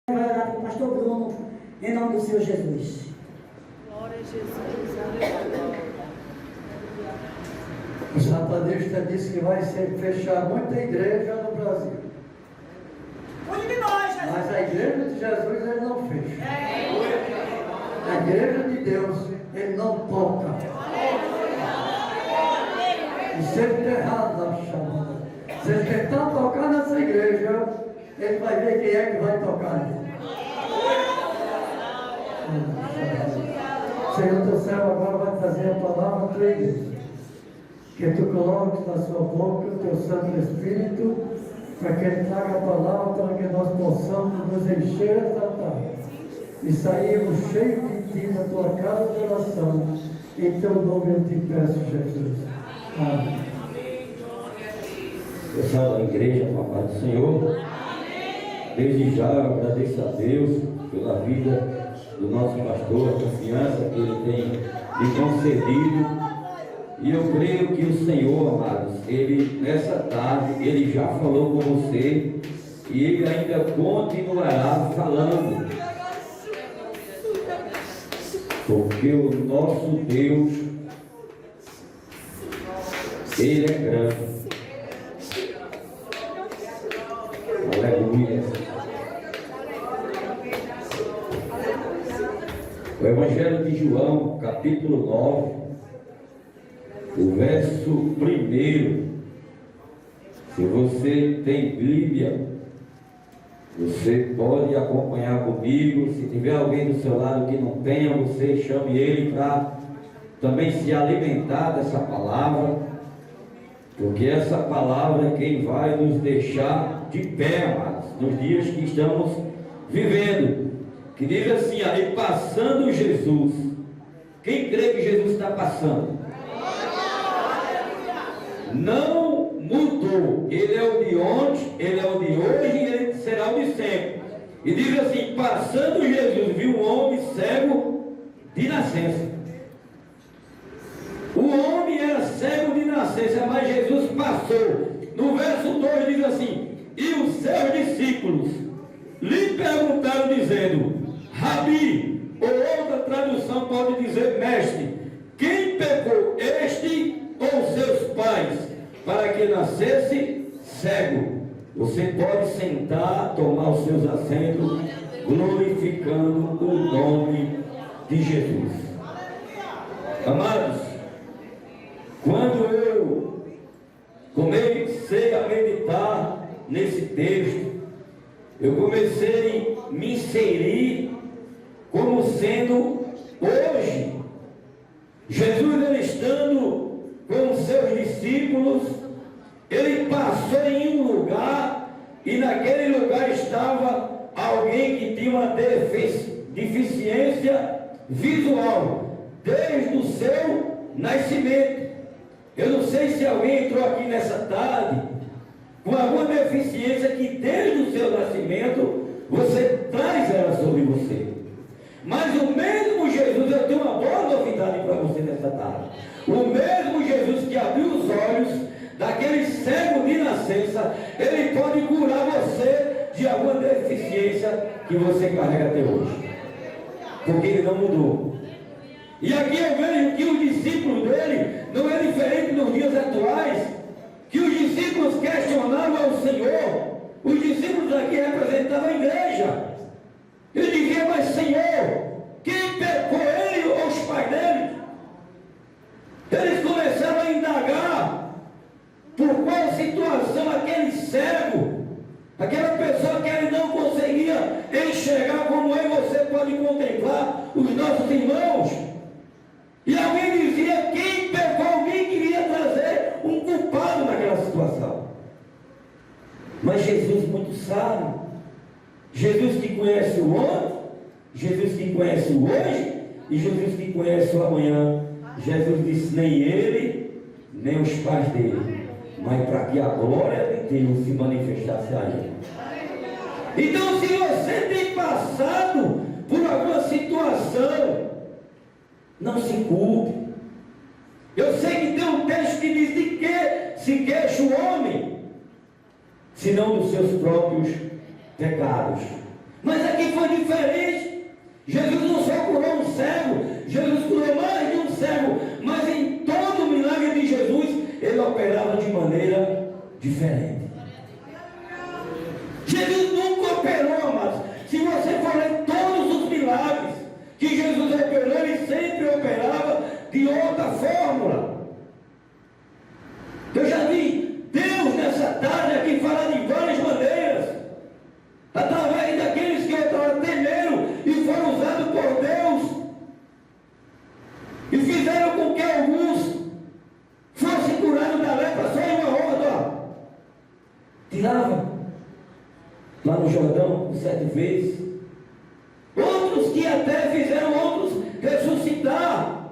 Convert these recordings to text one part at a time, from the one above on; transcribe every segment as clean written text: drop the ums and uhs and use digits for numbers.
Pastor Bruno, em nome do Senhor Jesus. Glória a Jesus, aleluia. O satanista disse que vai fechar muita igreja no Brasil. Onde de nós, Jesus? Mas a igreja de Jesus ele não fecha. A igreja de Deus ele não toca. E se ele der errado na chamada, se ele tentar tocar nessa igreja, ele vai ver quem é que vai tocar. Senhor, teu céu agora vai trazer a palavra à tua igreja. Que tu coloques na sua boca o teu Santo Espírito, para que ele traga a palavra, para que nós possamos nos encher esta tarde e sairmos cheios de ti na tua casa de oração. Em teu nome eu te peço, Jesus. Amém. Pessoal da igreja, com a paz do Senhor. Desde já eu agradeço a Deus pela vida do nosso pastor, a confiança que ele tem me concedido. E eu creio que o Senhor, amados, ele nessa tarde, ele já falou com você e ele ainda continuará falando. Porque o nosso Deus, ele é grande. Aleluia. O Evangelho de João, capítulo 9, o verso 1. Se você tem Bíblia, você pode acompanhar comigo. Se tiver alguém do seu lado que não tenha, você chame ele para também se alimentar dessa palavra, porque essa palavra é quem vai nos deixar de pé, amados, nos dias que estamos vivendo. Que diz assim, aí passando Jesus. Quem crê que Jesus está passando? Não mudou. Ele é o de ontem, ele é o de hoje e ele será o de sempre. E diz assim, passando Jesus, viu um homem cego de nascença. O homem era cego de nascença, mas Jesus passou. No verso 2 diz assim, e os seus discípulos lhe perguntaram dizendo, Rabi, ou outra tradução pode dizer mestre, quem pecou, este ou seus pais, para que nascesse cego? Você pode sentar, tomar os seus assentos, glorificando o nome de Jesus. Amados, quando eu comecei a meditar nesse texto, eu comecei a me inserir como sendo hoje, Jesus ele estando com os seus discípulos, ele passou em um lugar e naquele lugar estava alguém que tinha uma deficiência visual desde o seu nascimento. Eu não sei se alguém entrou aqui nessa tarde com alguma deficiência que desde o seu nascimento você traz ela sobre você. Mas o mesmo Jesus, eu tenho uma boa novidade para você nessa tarde. O mesmo Jesus que abriu os olhos daquele cego de nascença, ele pode curar você de alguma deficiência que você carrega até hoje. Porque ele não mudou. E aqui eu vejo que os discípulos dele não é diferente dos dias atuais, que os discípulos questionavam ao Senhor. Os discípulos aqui representavam a igreja. Ele dizia, mas Senhor, quem pecou, ele ou os pais dele? Eles começaram a indagar por qual situação aquele cego, aquela pessoa que ele não conseguia enxergar como eu e você pode contemplar os nossos irmãos. E alguém dizia, quem pecou, alguém queria trazer um culpado naquela situação. Mas Jesus muito sábio, Jesus que conhece o ontem, Jesus que conhece o hoje e Jesus que conhece o amanhã. Jesus disse, nem ele, nem os pais dele, mas para que a glória de Deus se manifestasse a ele. Então, se você tem passado por alguma situação, não se culpe. Eu sei que tem um texto que diz, de que se queixa o homem, senão dos seus próprios pecados. Mas aqui foi diferente. Jesus não só curou um cego, Jesus curou mais de um cego, mas em todo o milagre de Jesus, ele operava de maneira diferente. Jesus nunca operou, amados. Se você for ler todos os milagres que Jesus operou, ele sempre operava de outra fórmula. Eu já vi Deus nessa tarde aqui falar de várias maneiras, através daqueles que outrora temeram e foram usados por Deus, e fizeram com que alguns fossem curados da lepra só em uma onda. Tirava lá no Jordão 7 vezes. Outros que até fizeram outros ressuscitar.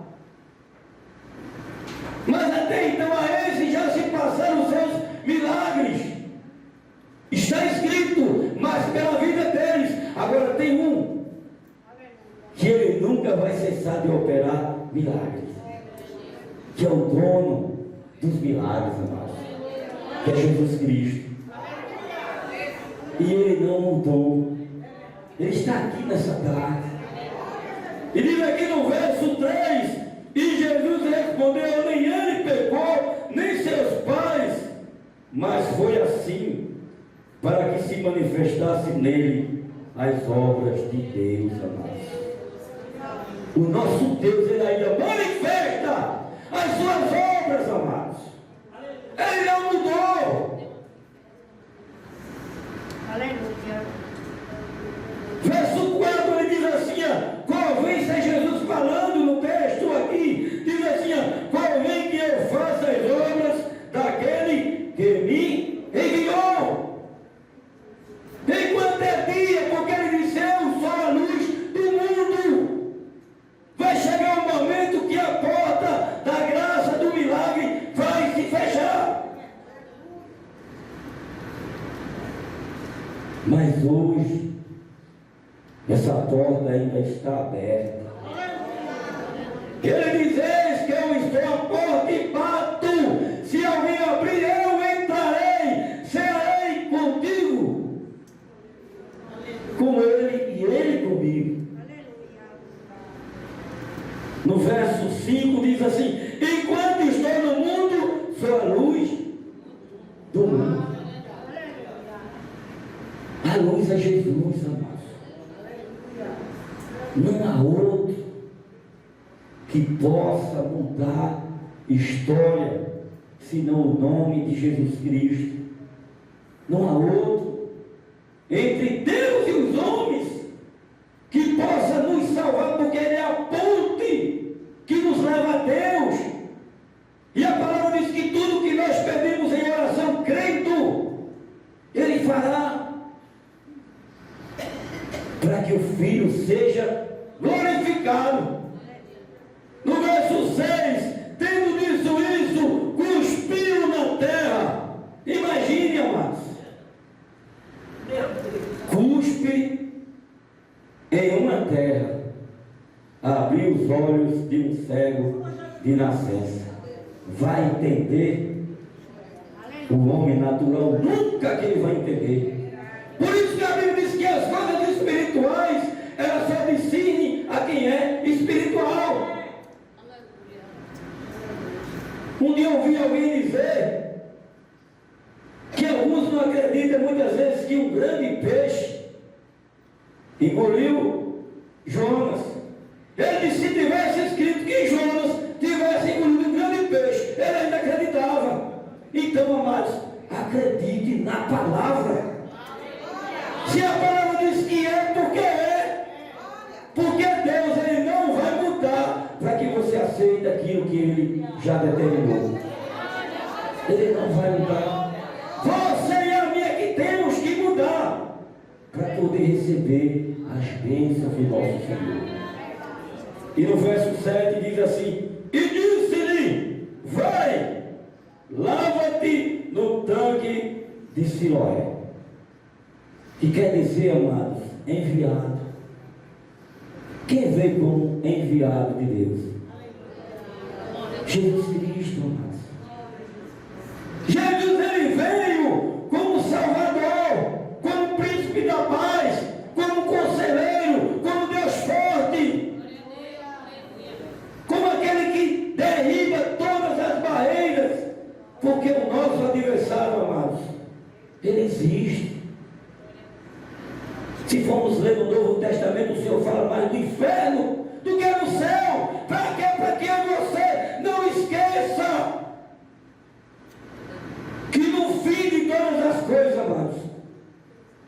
Mas até então a esses já se passaram os seus milagres. Está escrito, mas pela vida deles. Agora tem um que ele nunca vai cessar de operar milagres, que é o dono dos milagres, amados, que é Jesus Cristo. E ele não mudou. Ele está aqui nessa tarde. E diz aqui no verso 3: e Jesus respondeu: nem ele pecou, nem seus pais, mas foi assim, para que se manifestasse nele as obras de Deus, amados. O nosso Deus, ele ainda manifesta as suas obras, amados. Ele não mudou. Aleluia. Verso 4, ele diz assim: convém ser Jesus falando no texto aqui, diz assim: convém que eu faça as obras daquele que me enviou, enquanto é dia, porque ele disse: eu sou a luz do mundo. Vai chegar um momento que a porta da graça, do milagre, vai se fechar. Mas hoje essa porta ainda está aberta. Ele diz: eis que eu estou à porta e bato. Se alguém abrir, eu entrarei, serei contigo, com ele e ele comigo. No verso 5 diz assim: enquanto estou no mundo, sou a luz do mundo. A luz é Jesus, amados. Não há outro que possa mudar história senão o nome de Jesus Cristo. Não há outro entre Deus e os homens que possa nos salvar, porque Ele é a ponte que nos leva a Deus. E a palavra diz que tudo que nós pedimos em oração, crendo, Ele fará, para que o Filho seja glorificado. No verso 6, tendo dito isso, cuspiu na terra. Imagine, amados, cuspe em uma terra, abriu os olhos de um cego de nascença. Vai entender? O homem natural nunca que ele vai entender. Por isso que a Bíblia diz que as coisas espirituais, elas só discernem a quem é espiritual. Um dia eu ouvi alguém dizer que alguns não acreditam muitas vezes que um grande peixe engoliu Jonas. Ele disse: se tivesse escrito que Jonas tivesse engolido um grande peixe, ele ainda acreditava. Então, amados, acredite na palavra. Se a palavra diz que é, porque é. Porque Deus, ele não vai mudar para que você aceite aquilo que ele já determinou. Ele não vai mudar. Você e a mim é que temos que mudar para poder receber as bênçãos do nosso Senhor. E no verso 7 diz assim: e disse-lhe: vai, lava-te no tanque de Siloé. Que quer dizer, amados, enviado. Quem veio como enviado de Deus? Jesus Cristo, amados. Jesus, ele veio como Salvador, como príncipe da paz, como Porque o nosso adversário, amados, ele existe. Se formos ler no Novo Testamento, o Senhor fala mais do inferno do que no céu. Para quê? Para que você não esqueça que no fim de todas as coisas, amados,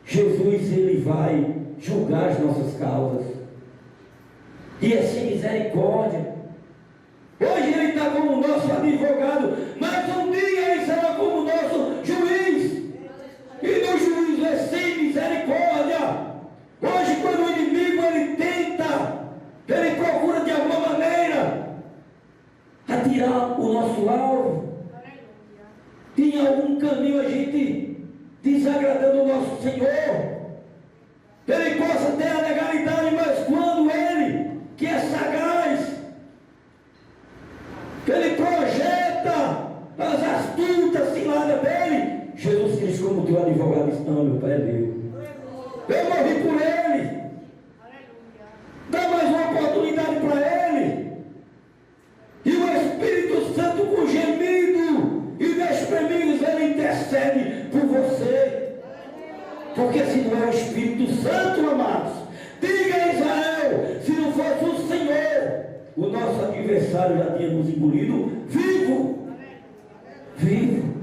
Jesus, ele vai julgar as nossas causas. E é sem misericórdia. Hoje ele está como nosso advogado, mas um dia ele será como nosso juiz. E no juízo é sem misericórdia. Hoje, quando o inimigo ele tenta, ele procura de alguma maneira atirar o nosso alvo. Em algum caminho a gente desagradando o nosso Senhor. Ele possa ter a legalidade, mas quando ele, que é sagaz, ele projeta as astutas ciladas dele, Jesus Cristo, como teu advogado, está, meu Pai é meu. Eu morri por ele. Dá mais uma oportunidade para ele. E o Espírito Santo, com gemido e despremidos, ele intercede por você. Porque se não é o Espírito Santo, amados, diga a Israel, se não fosse o Senhor, o nosso adversário já tinha nos engolido vivo. Vivo.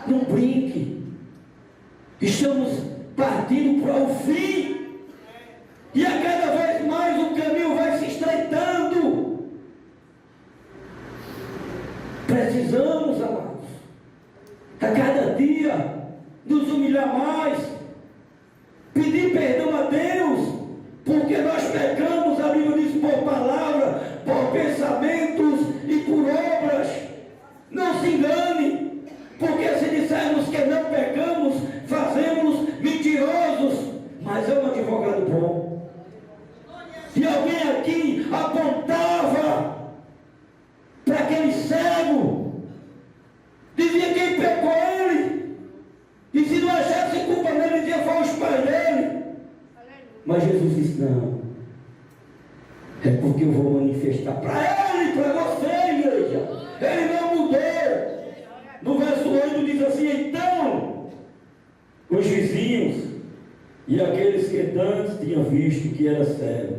Não brinque. Estamos partindo para o fim. E a cada vez mais o caminho vai se estreitando. Precisamos, amados, a cada dia nos humilhar mais, pedir perdão a Deus, porque nós pecamos, a Bíblia diz, por palavra, por pensamentos e por obras. Não se engane, porque se dissermos que não pecamos, fazemos mentirosos, mas é um advogado bom. E alguém aqui apontava para aquele cego, dizia quem pecou ele, e se não achasse culpa nele, dizia foi os pais dele. Mas Jesus disse, não, é porque eu vou manifestar para ele, para você, igreja. Ele não mudou. No verso 8 diz assim, então os vizinhos e aqueles que antes tinham visto que era cego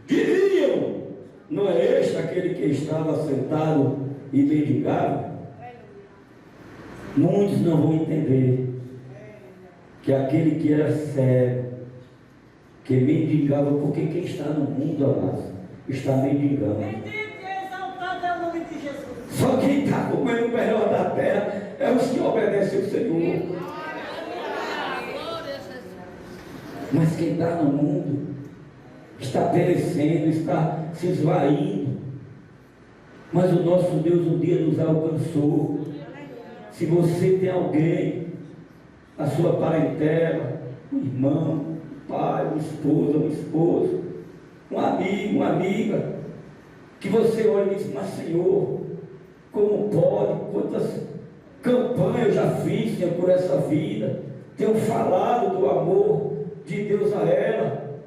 diziam, não é este aquele que estava sentado e mendigava? Muitos não vão entender que aquele que era cego, que mendigava, porque quem está no mundo, amados, está mendigando. Só quem está comendo o melhor da terra é os que obedecem ao Senhor. Mas quem está no mundo está perecendo, está se esvaindo. Mas o nosso Deus um dia nos alcançou. Se você tem alguém, a sua parentela, um irmão, um pai, uma esposa, um esposo, um amigo, uma amiga, que você olha e diz, mas Senhor, como pode? Quantas campanhas eu já fiz, Senhor, por essa vida. Tenho falado do amor de Deus a ela.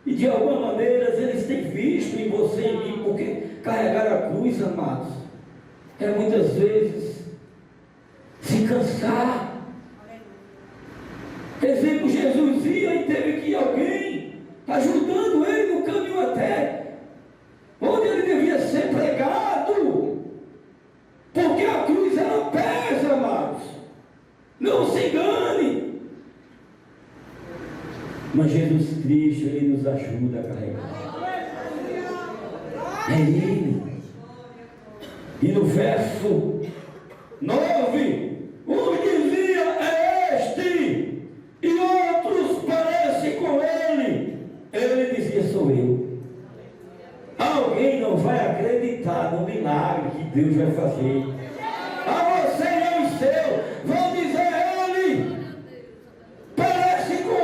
E de alguma maneira eles têm visto em você e em mim, porque carregar a cruz, amados, é muitas vezes se cansar. Exemplo, Jesus ia e teve que ir alguém ajudando ele no caminho até onde ele devia ser pregado. Porque a cruz ela pesa, amados. Não se engane. Mas Jesus Cristo, ele nos ajuda a carregar. É Ele. E no verso 9, um dizia, é este, e outros parecem com ele. Ele dizia, sou eu. Alguém não vai acreditar no milagre que Deus vai fazer. A você e os seus vão dizer, ele parece com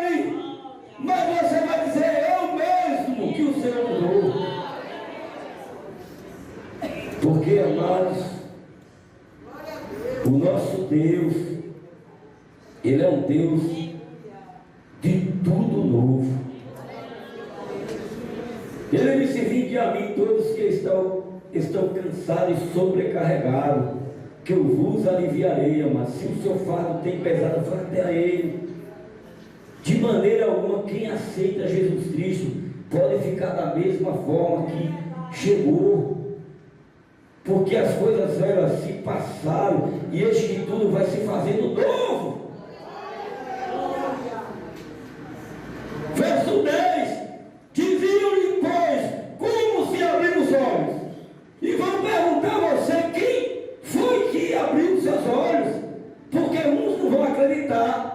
ele, mas você vai dizer, eu mesmo, que o Senhor mudou. Porque, amados, o nosso Deus, Ele é um Deus de tudo novo. Ele disse, vinde a mim todos que estão cansados e sobrecarregados, que eu vos aliviarei, mas se o seu fardo tem pesado, frente a ele. De maneira alguma, quem aceita Jesus Cristo pode ficar da mesma forma que chegou, porque as coisas velhas se passaram e eis que tudo vai se fazendo novo. Verso 10: diziam-lhe, pois, como se abriram os olhos? E vão perguntar a você quem foi que abriu os seus olhos, porque uns não vão acreditar.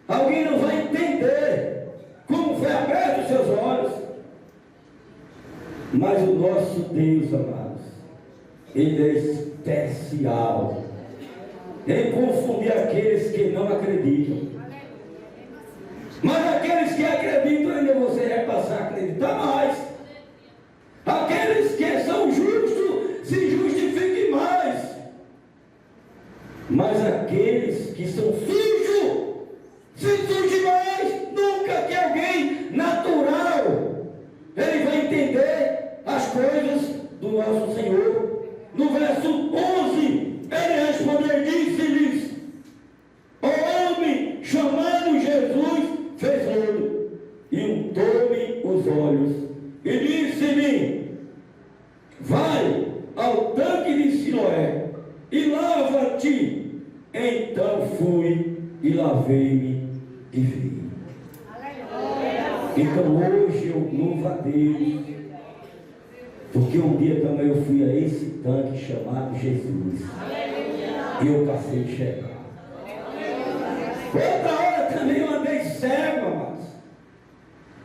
Alguém não vai entender como foi aberto os seus olhos. Mas o nosso Deus, amados, Ele é especial em confundir aqueles que não acreditam. Mas aqueles que acreditam, ainda você vai passar a acreditar mais. Aqueles que são justos, se justifiquem mais. Mas aqueles que são sujos, se surge mais. Nunca que alguém natural ele vai entender as coisas do nosso Senhor. No verso 11, ele respondeu e disse-lhes: o homem chamado Jesus fez olho e untou-me os olhos e disse-me: vai ao tanque de Siloé e lava-te. Então fui e lavei-me e vi. Então hoje eu louvo a Deus, porque um dia também eu fui a esse tanque chamado Jesus e eu passei a enxergar. Outra hora também eu andei cego, amados.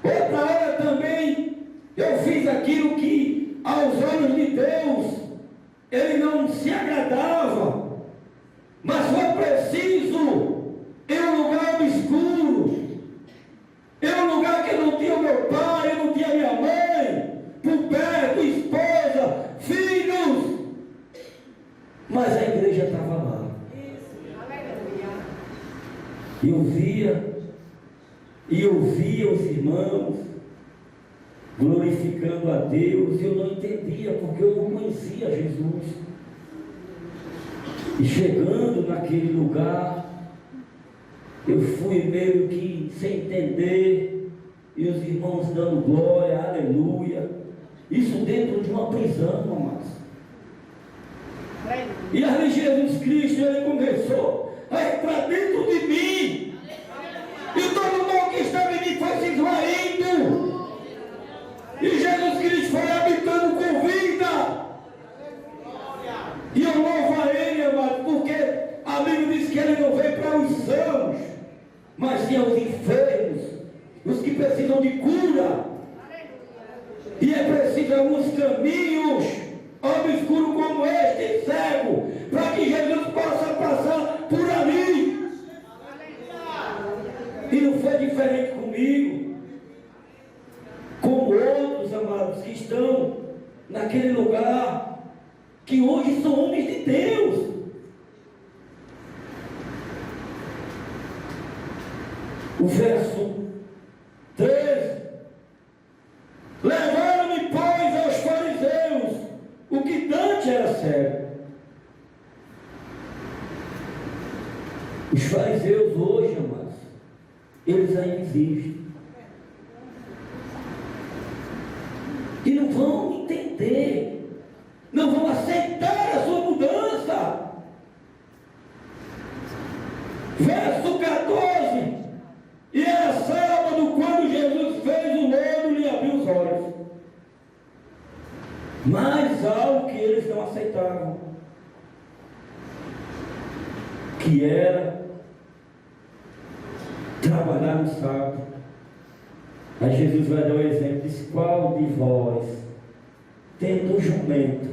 Outra hora também eu fiz aquilo que aos olhos de Deus ele não se agradava. Mas foi preciso, em um lugar obscuro, em um lugar que eu não tinha meu pai, eu não tinha minha mãe, por perto, esposa, filhos, mas a igreja estava lá. E eu via os irmãos glorificando a Deus, e eu não entendia, porque eu não conhecia Jesus. E chegando naquele lugar, eu fui meio que sem entender, e os irmãos dando glória, aleluia. Isso dentro de uma prisão, amados. E ali Jesus Cristo, ele começou a entrar dentro de mim. E todo mundo que estava em mim foi se esvaindo. E Jesus Cristo foi habitando com vida. E eu louvo a Ele, amado, porque a Bíblia diz que Ele não veio para os sãos, mas sim aos enfermos, os que precisam de cura. E é preciso alguns caminhos obscuros como este, cego, para que Jesus possa passar por ali. E não foi diferente comigo, como outros, amados, que estão naquele lugar, que hoje são homens de Deus. O verso 13: levaram-me, pois, aos fariseus, o que dantes era cego. Os fariseus hoje, amados, eles ainda existem. E não vão entender, não vão aceitar a sua mudança. Verso 14: e era sábado quando Jesus fez o lodo e lhe abriu os olhos. Mas algo que eles não aceitavam, que era trabalhar no sábado. Aí Jesus vai dar um exemplo, diz: qual de vós, tendo um jumento,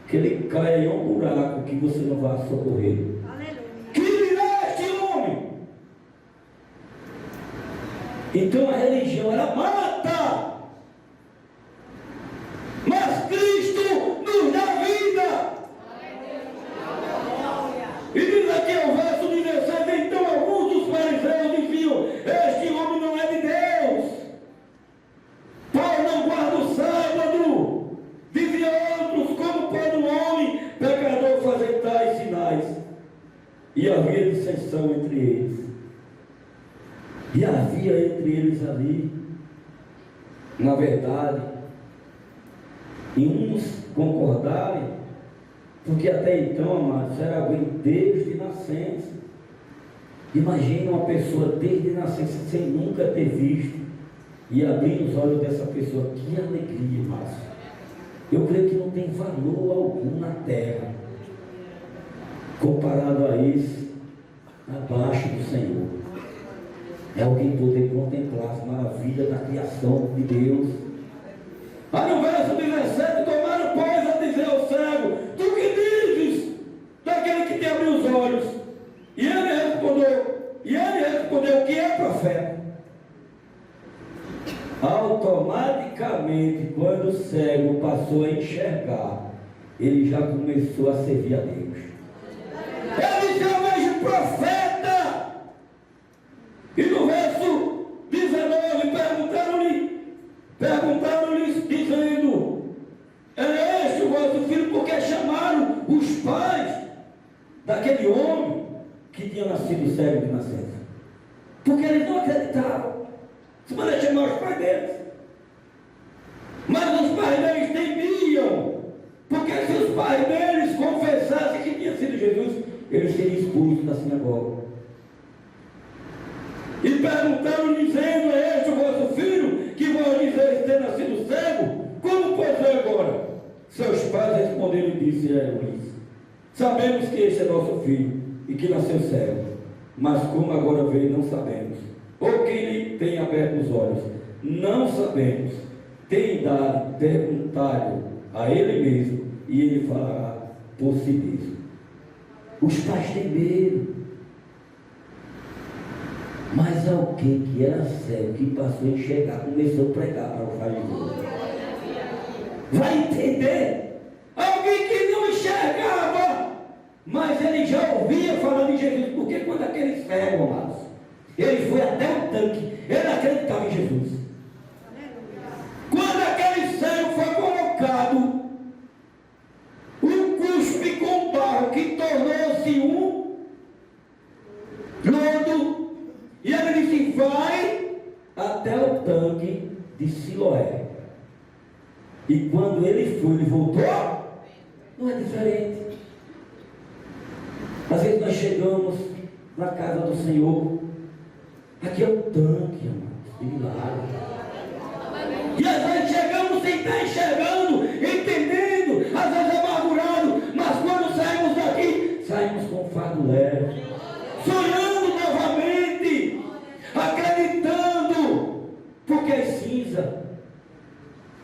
que ele caia em um buraco que você não vai socorrer? Aleluia. Que dirá este homem? Então a religião era mata, mas Cristo nos dá vida. E diz aqui o verso 17: então alguns dos fariseus diziam: este homem não é de Deus, pois não guarda o sábado. Diziam outros: como pode um homem pecador fazer E havia dissensão entre eles. E havia entre eles ali, na verdade, e uns concordarem, porque até então, amados, era alguém desde nascença. Imagina uma pessoa desde nascença sem nunca ter visto, e abrir os olhos dessa pessoa. Que alegria, Márcio. Eu creio que não tem valor algum na terra comparado a esse abaixo do Senhor. É alguém poder contemplar as maravilhas da criação de Deus. Aí no verso 17, tomaram pois a dizer ao cego: tu que dizes daquele que te abriu os olhos? E ele respondeu, o que é profeta? Automaticamente, quando o cego passou a enxergar, ele já começou a servir a Deus. Ele já vejo profeta. E no verso 19, perguntaram-lhes dizendo: é este o vosso filho? Porque chamaram os pais daquele homem que tinha nascido cego de nascença. Porque eles não acreditavam. Se mandar chamar os pais deles. Mas os pais deles temiam, porque se os pais deles confessassem que tinha sido Jesus, eles seriam expulsos da sinagoga. E perguntaram, dizendo: é este o vosso filho, que vós dizeis ter nascido cego? Como pois é agora? Seus pais responderam e disseram: sabemos que este é nosso filho, e que nasceu cego, mas como agora veio, não sabemos. Ou quem lhe tem aberto os olhos, não sabemos. Tem dado, perguntai-lhe a ele mesmo, e ele falará por si mesmo. Os pais têm medo. Mas alguém que era cego, que passou a enxergar, começou a pregar para o fariseu. Vai entender? Alguém que não enxergava, mas ele já ouvia falar de Jesus. Porque quando aquele cego, amados, ele foi até o tanque, ele acreditava em Jesus. Quando aquele cego foi colocado um cuspe com barro que tornou-se um lodo, e ele disse: vai até o tanque de Siloé. E quando ele foi, ele voltou. Não é diferente. Às vezes nós chegamos na casa do Senhor. Aqui é o tanque, amados, de milagre. E às vezes chegamos sem estar enxergando, entendendo, às vezes amargurado, mas quando saímos daqui, saímos com fardo leve, sonhando novamente, acreditando, porque a cinza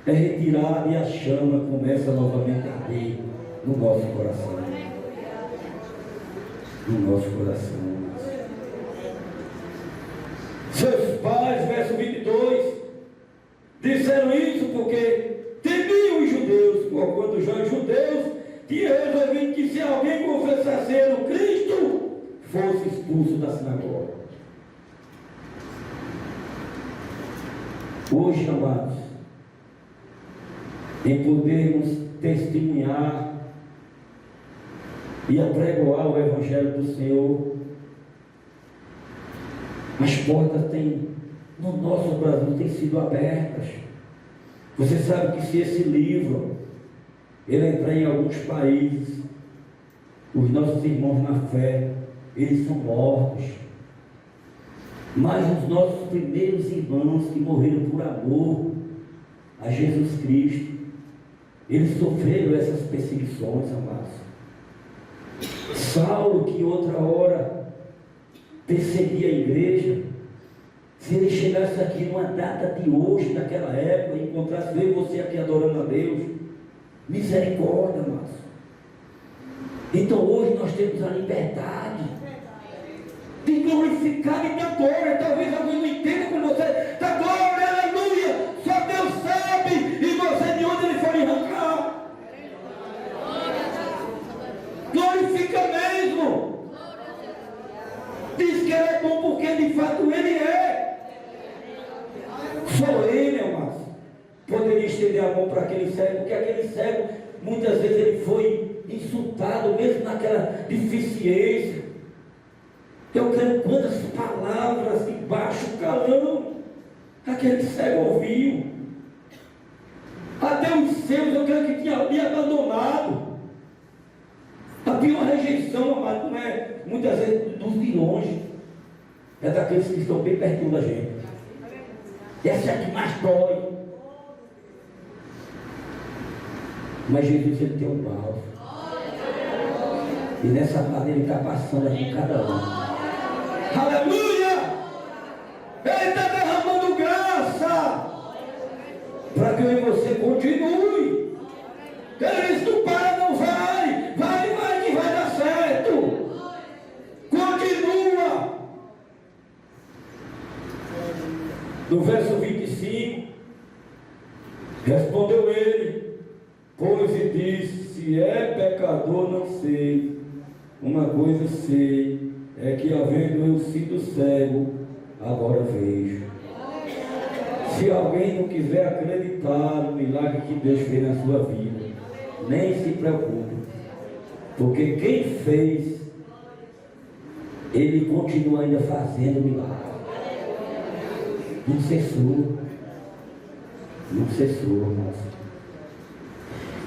é retirada e a chama começa novamente a arder no nosso coração. No nosso coração. Seus pais, verso 22, disseram isso porque temiam os judeus, quando já os judeus tinham resolvido que se alguém confessasse ser o Cristo, fosse expulso da sinagoga. Hoje, amados, em podermos testemunhar e apregoar o Evangelho do Senhor, as portas no nosso Brasil têm sido abertas. Você sabe que se esse livro ele entrar em alguns países, os nossos irmãos na fé, eles são mortos. Mas os nossos primeiros irmãos que morreram por amor a Jesus Cristo, eles sofreram essas perseguições, amados. Saulo, que outra hora perseguia a igreja, se ele chegasse aqui numa data de hoje, naquela época, e encontrasse eu e você aqui adorando a Deus, misericórdia, amados. Então hoje nós temos a liberdade de glorificar e dar glória. Talvez alguém não entenda com você, dá glória, aleluia, só Deus sabe, e você de onde ele for arrancar. Glorifica mesmo. Diz que ele é bom porque de fato ele é. Só ele, amados, poderia estender a mão para aquele cego, porque aquele cego, muitas vezes ele foi insultado, mesmo naquela deficiência. Eu creio quantas palavras de baixo calão aquele cego ouviu. Até os seus, eu creio que tinha me abandonado. Havia uma rejeição, amado, não é muitas vezes dos de longe, é daqueles que estão bem pertinho da gente. Essa é a que mais dói. Mas Jesus, ele tem um balde. E nessa tarde ele está passando aqui cada um. Aleluia! Ele está derramando graça para que eu e você continue. Ele disse: não para, não vai. Vai que vai dar certo. Continua. No verso 25, respondeu ele, pois e disse: se é pecador, não sei. Uma coisa sei, é que havendo eu sido cego, agora vejo. Se alguém não quiser acreditar no milagre que Deus fez na sua vida, nem se preocupe, porque quem fez, ele continua ainda fazendo milagre. Não cessou, irmãos.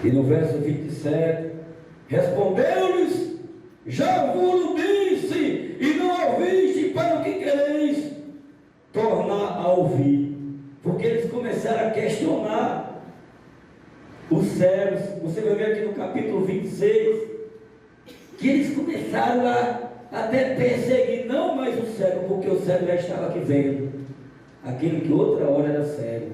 E no verso 27, respondeu-lhes: já vos disse, e não ouviste, para o que quereis tornar a ouvir? Porque eles começaram a questionar os cegos. Você vai ver aqui no capítulo 26, que eles começaram a até perseguir, não mais o cego, porque o cego já estava aqui vendo, aquele que outra hora era cego.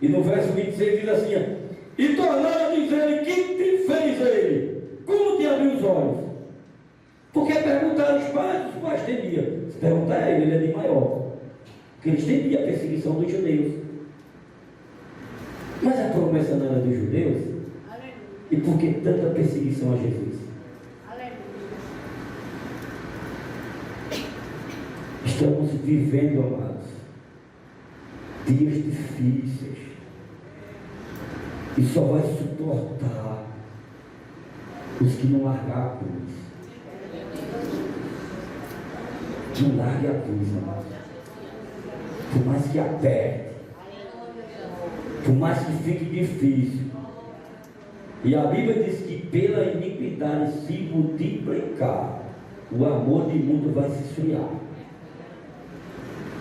E no verso 26 diz assim: e tornaram a dizer: quem te fez ele? Como te abriu os olhos? Porque perguntaram os pais temiam. Se perguntar a ele, ele é de maior, porque eles temiam a perseguição dos judeus. Mas a promessa não era dos judeus. Aleluia. E por que tanta perseguição a Jesus? Aleluia. Estamos vivendo, amados, dias difíceis, e só vai suportar os que não largar a cruz. Não largue a cruz, amados. Por mais que aperte, por mais que fique difícil. E a Bíblia diz que pela iniquidade se multiplicar, o amor de mundo vai se esfriar.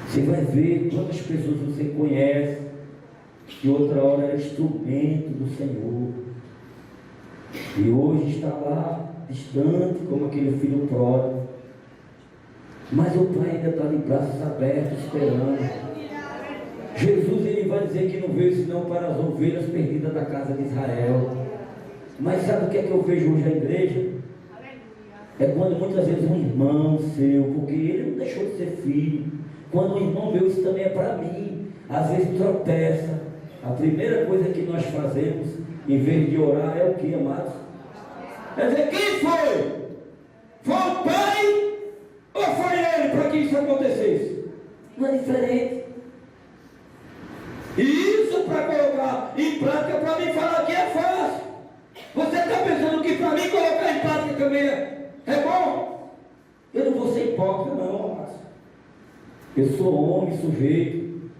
Você vai ver quantas pessoas você conhece que outra hora era instrumento do Senhor, e hoje está lá distante como aquele filho pródigo, mas o Pai ainda está de braços abertos esperando. Jesus, ele vai dizer que não veio senão para as ovelhas perdidas da casa de Israel. Mas sabe o que é que eu vejo hoje na igreja? É quando muitas vezes um irmão seu, porque ele não deixou de ser filho, quando um irmão meu, isso também é para mim, às vezes tropeça, a primeira coisa que nós fazemos, em vez de orar, é o que, amados? É dizer: quem foi? Foi o pai ou foi ele para que isso acontecesse? Não é diferente. E isso para colocar em prática, para mim falar que é fácil. Você está pensando que para mim colocar em prática também é bom? Eu não vou ser hipócrita, não, amados. Eu sou homem sujeito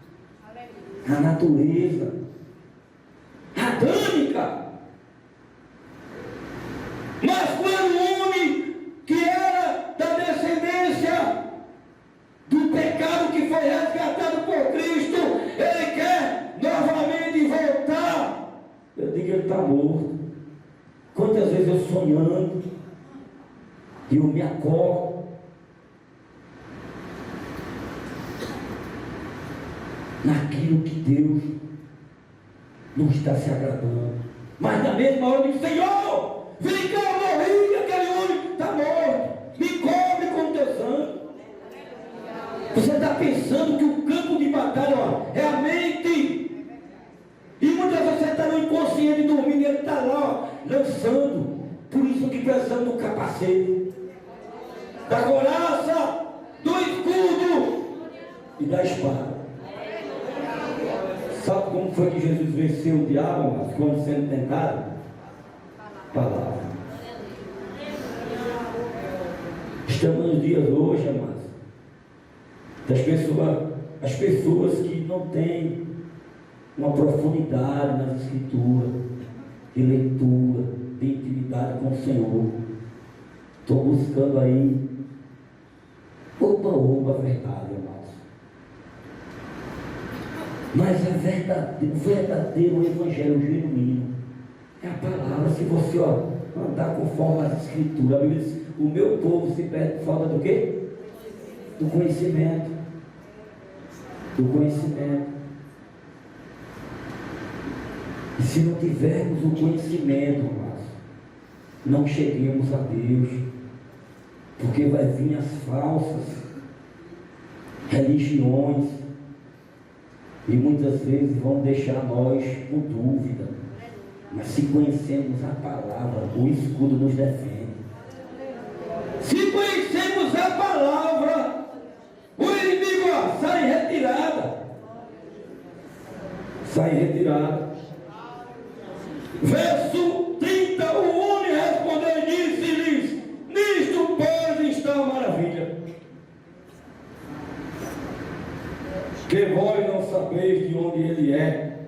à natureza adâmica. Mas quando o homem que era da descendência do pecado, que foi resgatado por Cristo, ele quer novamente voltar, eu digo: ele está morto. Quantas vezes eu sonhando, e eu me acordo, naquilo que Deus não está se agradando, mas na mesma hora eu digo: Senhor, vem cá, eu morri, aquele homem está morto, me cobre com o teu sangue. Você está pensando que o campo de batalha, ó, é a mente, e muitas vezes você está no inconsciente dormindo, e ele está lá, ó, lançando. Por isso que precisamos do capacete, da couraça, do escudo e da espada. Sabe como foi que Jesus venceu o diabo, mas quando sendo tentado? Palavra. Estamos nos dias hoje, amados, as pessoas que não têm uma profundidade nas escrituras, de leitura, de intimidade com o Senhor. Estou buscando aí a verdade, amados. Mas o verdadeiro evangelho genuíno é a palavra. Se você andar conforme as escrituras, a Bíblia diz: o meu povo se perde por falta do quê? Do conhecimento. Do conhecimento. E se não tivermos o conhecimento, amados, não cheguemos a Deus, porque vai vir as falsas religiões e muitas vezes vão deixar nós com dúvida. Mas se conhecemos a palavra, o escudo nos defende. Se conhecemos a palavra, o inimigo sai em retirada. Sai em retirada. Verso 30, o homem respondeu e disse-lhes: nisto pois está a maravilha, que vós não sabeis de onde ele é,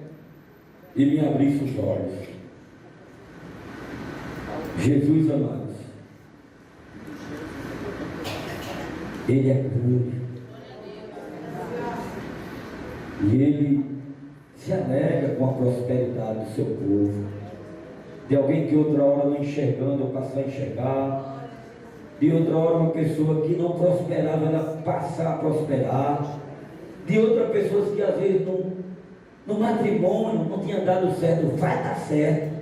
e me abrisse os olhos. Jesus, amados, ele é grande, e ele se alegra com a prosperidade do seu povo. De alguém que outra hora não enxergando, passar a enxergar. De outra hora uma pessoa que não prosperava, ela passar a prosperar. De outras pessoas que às vezes no matrimônio não tinha dado certo, vai dar certo.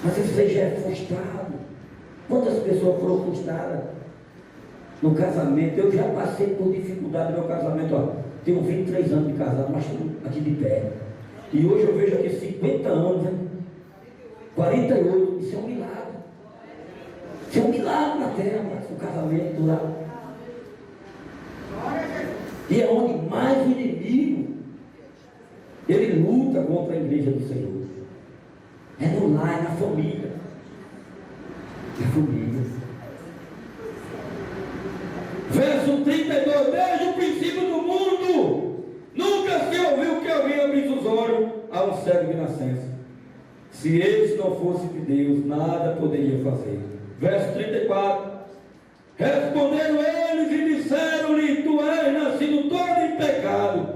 Mas você já é frustrado. Quantas pessoas foram frustradas no casamento? Eu já passei por dificuldade no meu casamento. Tenho 23 anos de casado, mas estou aqui de pé. E hoje eu vejo aqui 50 anos, né? 48, isso é um milagre. Isso é um milagre na terra, mas o casamento durar. E é onde mais o inimigo ele luta contra a igreja do Senhor. É no lar, é na família. Na família. Verso 32: desde o princípio do mundo nunca se ouviu que alguém abrisse os olhos a um cego de nascença. Se eles não fossem de Deus, nada poderia fazer. Verso 34: responderam eles e disseram-lhe: tu és nascido todo em pecado,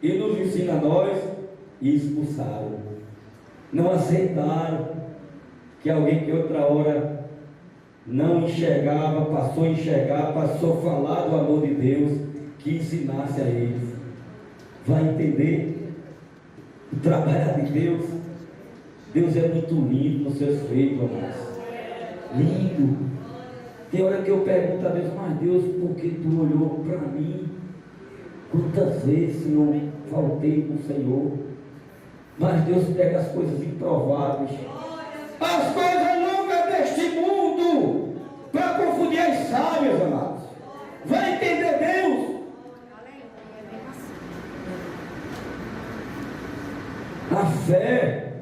e nos ensina a nós. E expulsaram. Não aceitaram que alguém que outra hora não enxergava, passou a enxergar, passou a falar do amor de Deus, que ensinasse a eles. Vai entender o trabalho de Deus. Deus é muito lindo nos seus feitos, amados. Lindo. Tem hora que eu pergunto a Deus: mas Deus, por que tu olhou para mim? Quantas vezes, Senhor, faltei com o Senhor? Mas Deus pega as coisas improváveis, as coisas loucas deste mundo, para confundir as sábias, amados. Vai entender Deus. A fé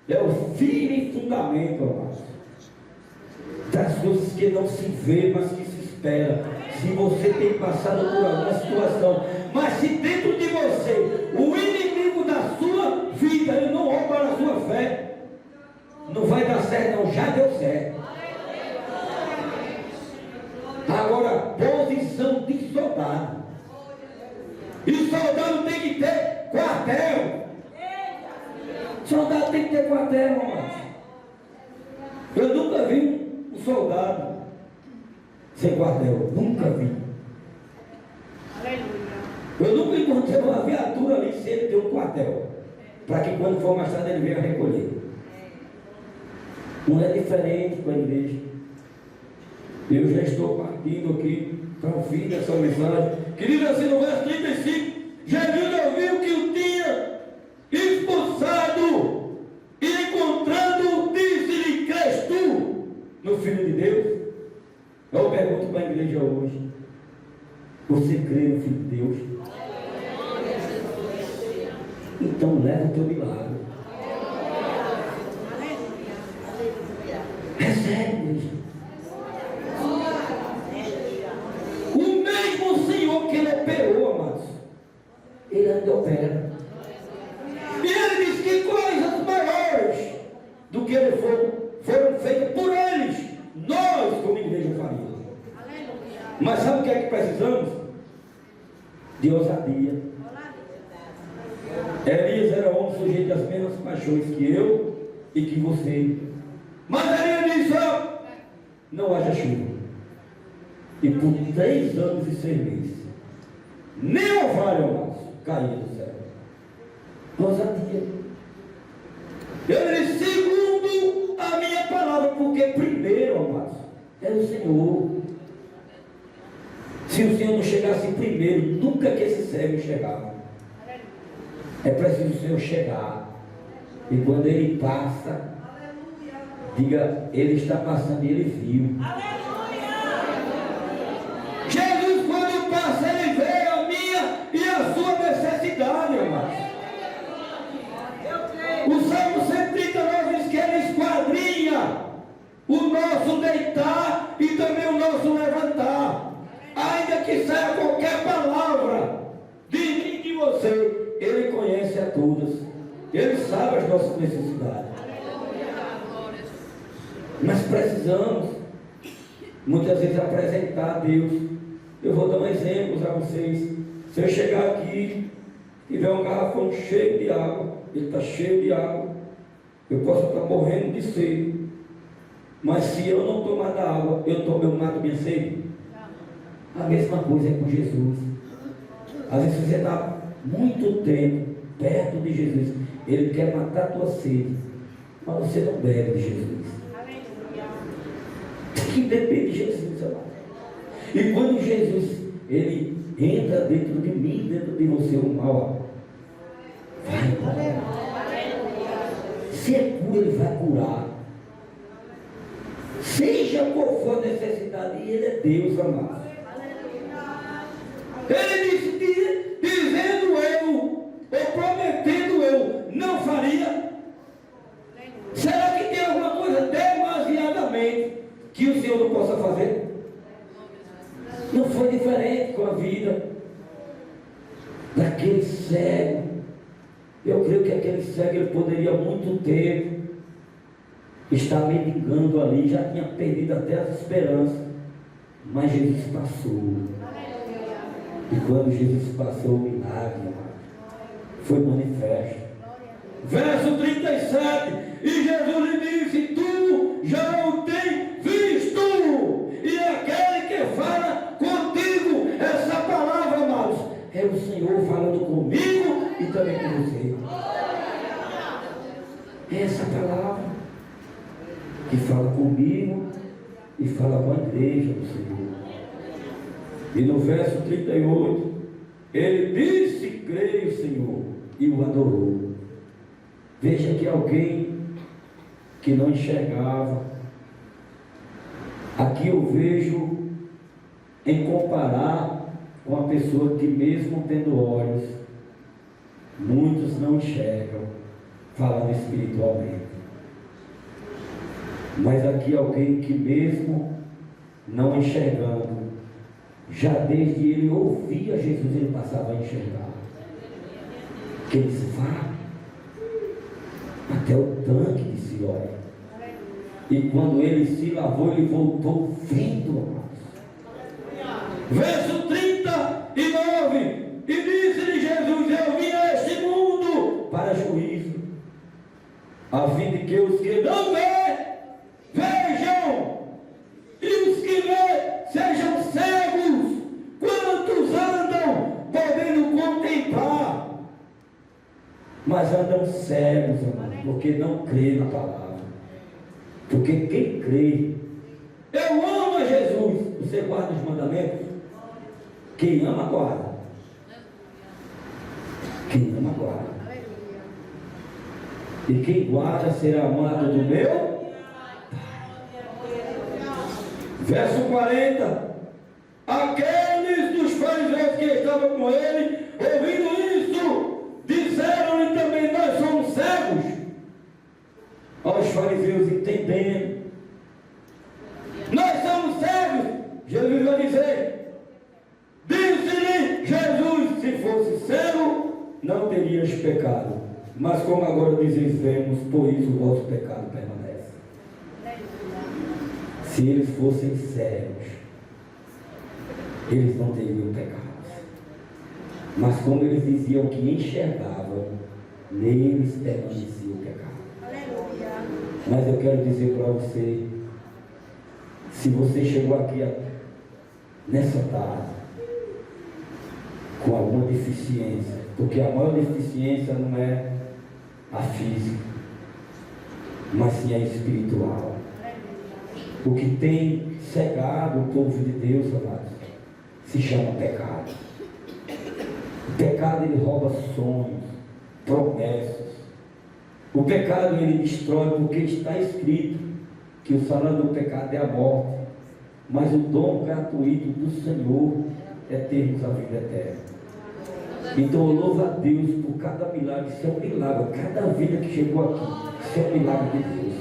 é o firme fundamento, amados, das coisas que não se vê, mas que se espera. Se você tem passado por alguma situação, mas se dentro de você o inimigo da sua vida ele não rouba a sua fé, não vai dar certo, não. Já deu certo. Agora, posição de soldado. E soldado tem que ter quartel. Soldado tem que ter quartel, irmãos. Eu nunca vi um soldado sem quartel. Nunca vi. Aleluia. Eu nunca encontrei uma viatura ali sem ele ter um quartel. Para que quando for mais tarde ele venha recolher. Não é diferente com a igreja. Eu já estou partindo aqui para o fim dessa mensagem. Querido, assim no verso 35, Jesus ouviu que o tinha expulsado e encontrando, disse-lhe: crês tu no Filho de Deus? Eu pergunto para a igreja hoje: você crê no Filho de Deus? Então leva o teu milagre. Recebe, igreja. que ele operou, amados. Ele ainda opera. E ele diz que coisas maiores do que ele foram feitas por eles, nós como igreja faríamos. Mas sabe o que é que precisamos? De ousadia. Elias era homem sujeito às mesmas paixões que eu e que você. Mas Elias disse: ó, não haja chuva. E por 3 anos e 6 meses, nem orvalho, amados, caía do céu. Ousadia. Ele disse: segundo a minha palavra, porque primeiro, amados, é o Senhor. Se o Senhor não chegasse primeiro, nunca que esse cego chegava. É preciso o Senhor chegar. E quando Ele passa, diga: Ele está passando e Ele viu. Jesus, quando passa, Ele vê a minha e a sua necessidade, amados. O Salmo 139 diz que Ele esquadrinha o nosso deitar e também o nosso levantar. Ainda que saia qualquer palavra de mim e de você, Ele conhece a todas. Ele sabe as nossas necessidades. Mas precisamos muitas vezes apresentar a Deus. Eu vou dar um exemplo a vocês. Se eu chegar aqui e tiver um garrafão cheio de água, ele está cheio de água, eu posso estar morrendo de sede. Mas se eu não tomar da água, eu mato minha sede. A mesma coisa é com Jesus. Às vezes você está muito tempo perto de Jesus, Ele quer matar a tua sede, mas você não bebe de Jesus. Tem que beber de Jesus, amado. E quando Jesus, Ele entra dentro de mim, dentro de você, o mal vai embora. Se é cura, Ele vai curar. Seja qual for a necessidade, Ele é Deus, amado. Ele disse, dizendo eu, ou prometendo eu, não faria. Será que tem alguma coisa demasiadamente que o Senhor não possa fazer? Não foi diferente com a vida daquele cego. Eu creio que aquele cego, ele poderia há muito tempo estar mendigando ali, já tinha perdido até as esperanças, mas Jesus passou. E quando Jesus passou, o milagre foi manifesto. Verso 37, e Jesus lhe disse: tu já o tens visto, e aquele que fala contigo essa palavra, amados, é o Senhor falando comigo e também com você. É essa palavra que fala comigo e fala com a igreja do Senhor. E no verso 38, ele disse: creio, Senhor, e o adorou. Veja que alguém que não enxergava, aqui eu vejo em comparar com a pessoa que mesmo tendo olhos, muitos não enxergam, falando espiritualmente. Mas aqui alguém que mesmo não enxergando, já desde ele ouvia Jesus, ele passava a enxergar. Que ele disse: vá até o tanque de Siloé. E quando ele se lavou, ele voltou vendo, amados. Verso 39, e disse-lhe Jesus: eu vim a este mundo para juízo, a fim de que os que não vê, vejam, e os que vê, sejam cegos. Quantos andam podendo contemplar, mas andam cegos, amados, porque não crê na palavra. Porque quem crê, eu amo a Jesus, você guarda os mandamentos? Quem ama, guarda. Quem ama, guarda. E quem guarda será amado do meu. Verso 40. Aqueles dos fariseus que estavam com ele, ouvindo isso, disseram-lhe também: nós somos cegos. Aos fariseus entendendo, nós somos cegos. Jesus vai dizer: disse-lhe pecados. Mas como agora dizes, vemos, por isso o vosso pecado permanece. Se eles fossem cegos, eles não teriam pecados. Mas como eles diziam que enxergavam, neles permanecia o pecado. Mas eu quero dizer para você, se você chegou aqui nessa tarde com alguma deficiência, porque a maior deficiência não é a física, mas sim a espiritual. O que tem cegado o povo de Deus, amados, se chama pecado. O pecado, ele rouba sonhos, promessas. O pecado, ele destrói, porque está escrito que o salário do pecado é a morte, mas o dom gratuito do Senhor é termos a vida eterna. Então eu louvo a Deus por cada milagre. Isso é um milagre. Cada vida que chegou aqui, isso é um milagre de Deus.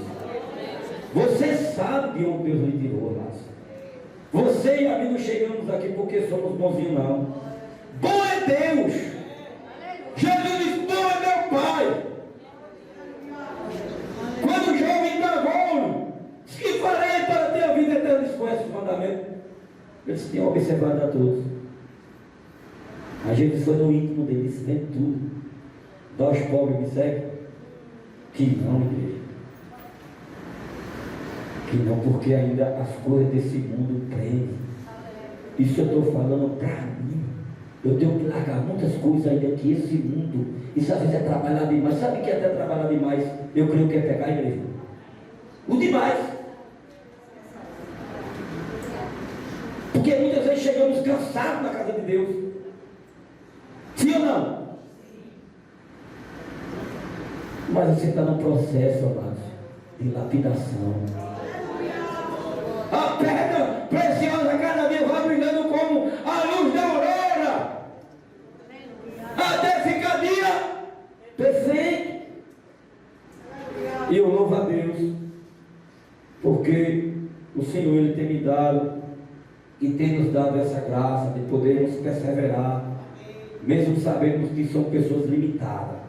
Você sabe de onde Deus lhe tirou, mas você e a mim não chegamos aqui porque somos bonzinhos, não. Bom é Deus. Jesus diz: bom é meu Pai. Quando o jovem dá olho, diz: que farei para ter a vida eterna? Eles conhecem os mandamentos. Eles tinham observado a todos. A gente foi no íntimo deles, tem tudo. Dá aos pobres, me segue? Que não, igreja. Que não, porque ainda as coisas desse mundo prendem. Isso eu estou falando para mim. Eu tenho que largar muitas coisas ainda que esse mundo. Isso às vezes é trabalhar demais. Sabe o que é até trabalhar demais? Eu creio que é pegar a igreja. O demais. Porque muitas vezes chegamos cansados na casa de Deus. Sim ou não? Mas você está num processo, amados, de lapidação. A pedra preciosa cada dia vai brilhando como a luz da aurora, até ficar dia perfeito. E eu louvo a Deus, porque o Senhor, Ele tem me dado e tem nos dado essa graça de podermos perseverar, mesmo sabendo que são pessoas limitadas,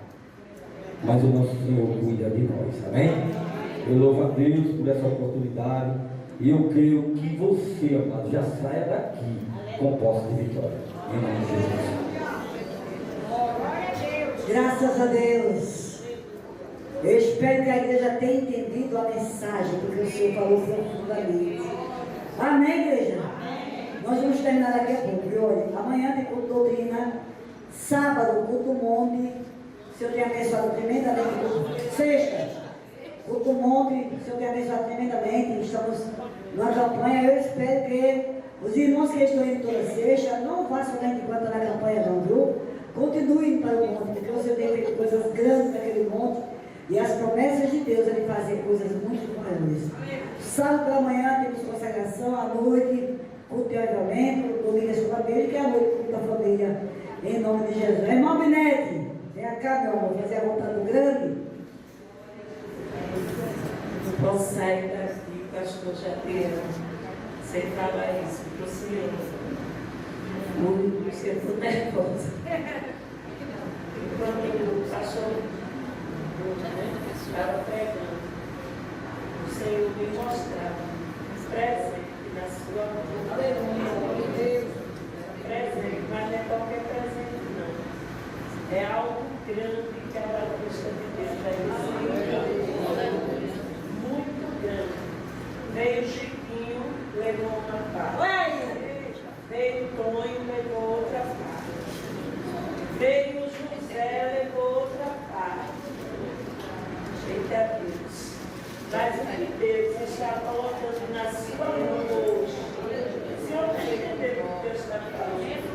mas o nosso Senhor cuida de nós, amém? Eu louvo a Deus por essa oportunidade, e eu creio que você, amado, já saia daqui com posse de vitória, em nome de Jesus. Graças a Deus. Eu espero que a igreja tenha entendido a mensagem, porque o Senhor falou profundamente. Amém, igreja? Nós vamos terminar daqui a pouco, viu? Olha, amanhã tem culto doutrina, sábado, culto monte. O Senhor tem abençoado tremendamente. Sexta, culto monte. O Senhor tem abençoado tremendamente. Estamos numa campanha. Eu espero que os irmãos que estão indo toda sexta não vá somente enquanto na campanha, não, viu? Continue indo para o monte, porque você tem feito coisas grandes naquele monte. E as promessas de Deus é de fazer coisas muito maiores. Sábado pela manhã temos consagração, à noite, culto de avivamento, domingo é sua família, que é a noite, culto da família, em nome de Jesus. Irmão Binete, vem cá, meu amor, fazer a vontade do grande. Não posso sair daqui, pastor Jateira, sem falar isso para o senhor. Muito, porque eu estou nervosa. Quando o pastor estava pregando, o Senhor me mostrava presente na sua mão. Aleluia. Presente, mas não é qualquer presente, não. É algo grande que a vista de Deus vai receber. Muito grande. Veio Chiquinho, levou uma parte. Veio Tonho, levou outra parte. Veio José, levou outra parte. Eita Deus. Mas o que Deus está colocando na sua mão hoje, se eu não entender o que Deus está falando,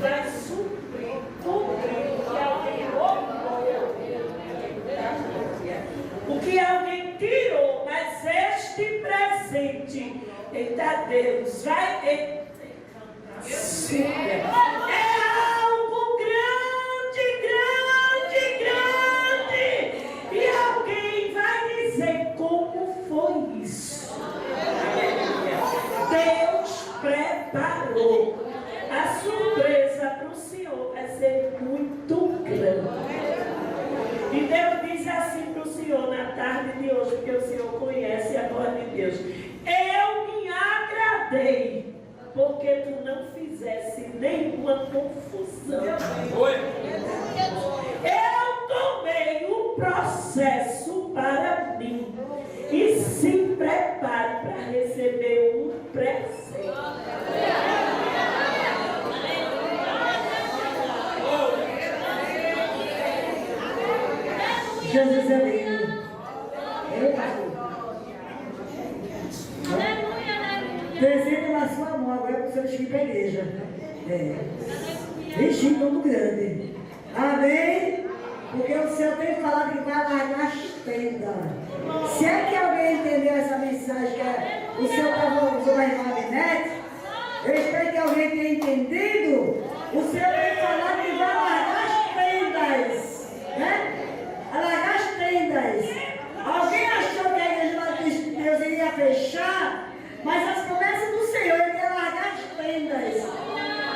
vai suprir tudo que alguém roubou. O que alguém tirou, mas este presente, eita Deus, vai. É algo grande, grande, grande. E alguém vai dizer como foi isso. Deus preparou a surpresa para o Senhor. Vai ser muito grande. Deus. Eu me agradei, porque tu não fizesse nenhuma confusão. Eu tomei o processo para mim e se prepare para receber um presente. Jesus é lindo. Ei, pastor. Presente na sua mão, agora é para o seu ir para a igreja. Vixe, muito grande. Amém? Porque o Senhor tem falado que vai largar as tendas. Se é que alguém entendeu essa mensagem, que é o Senhor estava usando a irmã Benete, eu espero que alguém tenha entendido. O Senhor tem falado que vai largar as tendas. Né? Alargar as tendas. Alguém achou que a igreja de Deus iria fechar, mas as promessas do Senhor iria largar as tendas.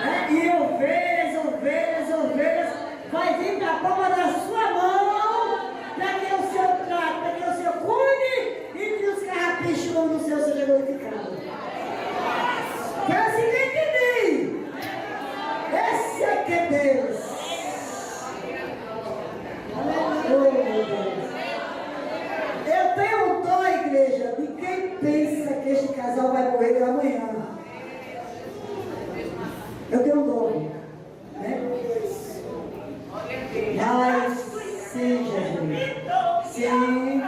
Né? E ovelhas, vai vir para a palma da sua mão, para que o Senhor trate, para que o Senhor cuide e que os carrapichos no céu sejam glorificados. Foi assim que eu entendi. Esse é que é Deus. Oh, meu Deus. Eu tenho dó, igreja, de quem pensa que este casal vai morrer amanhã. Eu tenho dó. Né? Mas, sim, Jesus. Sim.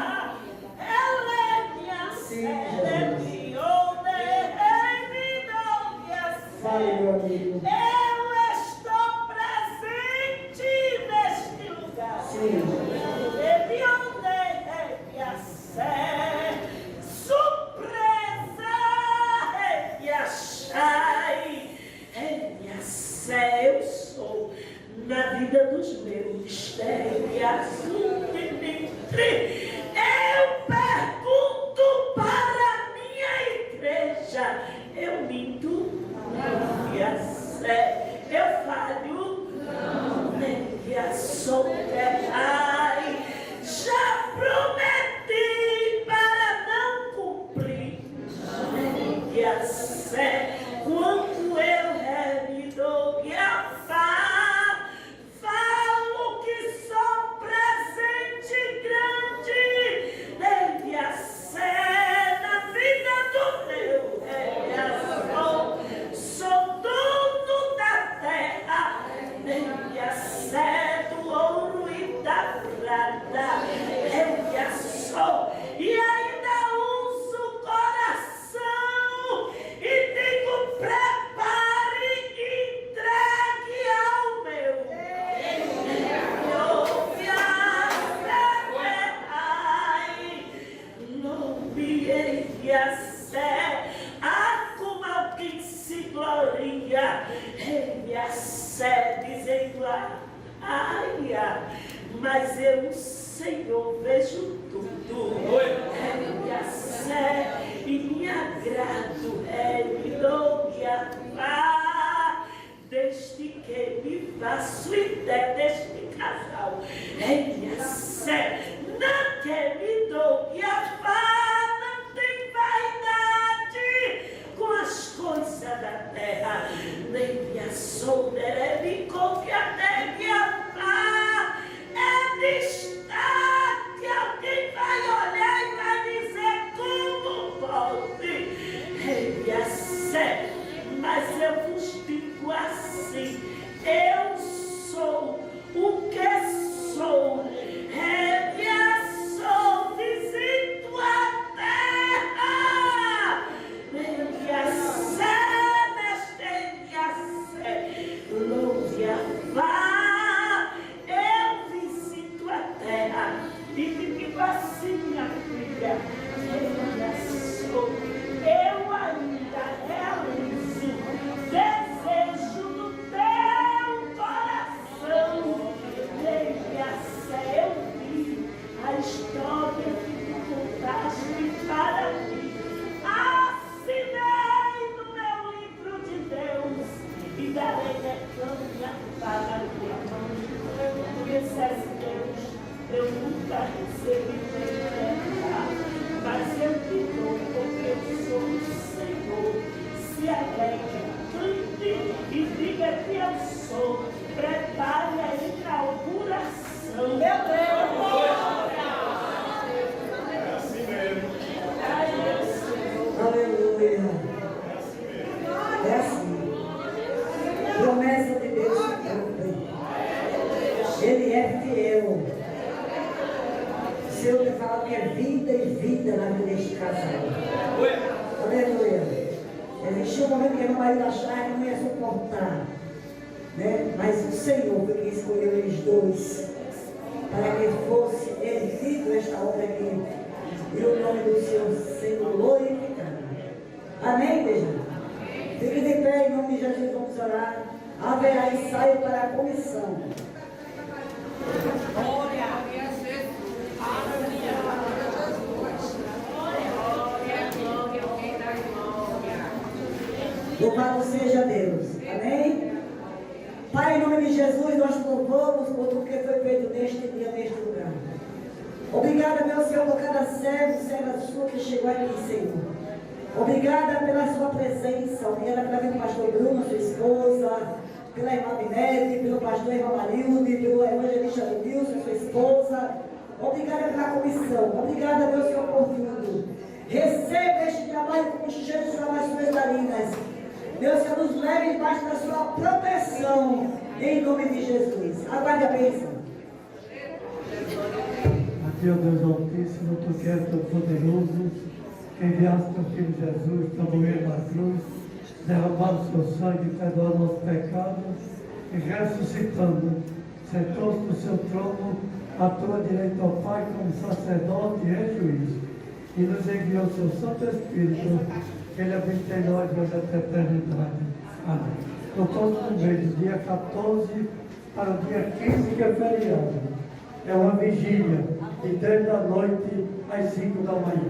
Fale, meu amigo. Eu estou presente neste lugar. Sim. Eu sou na vida dos meus azul de eu pergunto para a minha igreja, eu minto, eu falho, sou ai, já prometi para não cumprir, quando eu revidou e falo que sou presente grande, deve a ser na vida do meu sou dono da terra, deve a ser do ouro e da prata, deve a sou e ainda uso o coração e digo prepare e entregue ao meu. Não me como alguém se gloria, ele a sé dizendo mas eu, Senhor, vejo tudo. Ele a sé e me agrado, ele dou desde que me faço ideia deste casal. Ele a sé, não que me dou não tem vaidade com as coisas da terra, nem me assouderé, me confia, nem me amar. É distante, alguém vai olhar e vai dizer como pode. Ele a sé, mas eu vos digo assim, eu sou o que sou. Ele Chegou um momento que meu marido achava que não ia suportar. Né? Mas o Senhor foi quem escolheu eles dois para que fosse erguido esta obra aqui e o nome do Senhor sendo glorificado. Amém, igreja? Fique de pé em nome de Jesus, vamos orar. Haverá ensaio para a comissão. Louvado seja Deus. Amém? Pai, em nome de Jesus, nós te louvamos por tudo que foi feito neste dia, neste lugar. Obrigada, meu Senhor, por cada servo, serva sua que chegou aqui, Senhor. Obrigada pela sua presença. Obrigada pela vida do pastor Bruno, sua esposa, pela irmã Binete, pelo pastor irmão Marilde, pelo evangelista Wilson, sua esposa. Obrigada pela comissão. Obrigada, meu Senhor, por tudo. Receba este trabalho como cheiro sobre as suas narinas. Deus, que nos leve debaixo da sua proteção, em nome de Jesus. Aguarde a bênção. Aqui, ó Deus Altíssimo, tu que és todo-poderoso, que enviaste teu Filho Jesus para morrer na cruz, derramar o seu sangue, perdoar nossos pecados e ressuscitando, sentou-se no seu trono, à tua direita, ó Pai, como sacerdote e juiz, e nos enviou o seu Santo Espírito. Ele habita em nós hoje até a eternidade. Amém. No próximo mês, do dia 14 para o dia 15, que é feriado, é uma vigília, de 10 da noite às 5 da manhã.